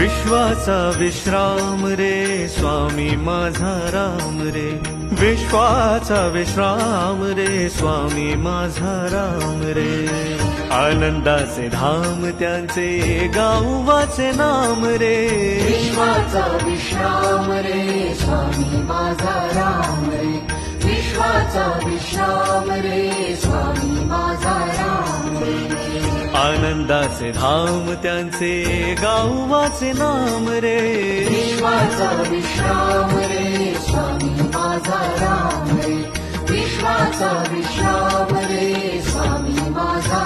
विश्वाचा विश्राम रे स्वामी माझा राम रे, विश्वाचा विश्राम रे स्वामी माझा राम रे. आनंदाचे धाम त्यांचे गावाचे नाम रे, विश्वाचा विश्राम रे स्वामी माझा राम रे, विश्वाचा विश्राम रे स्वामी माझा राम रे. आनंदाचे धाम त्यांचे गावाचे नाम रे, विश्वाचा विश्राम रे स्वामी माझा राम रे, विश्वाचा विश्राम रे स्वामी माझा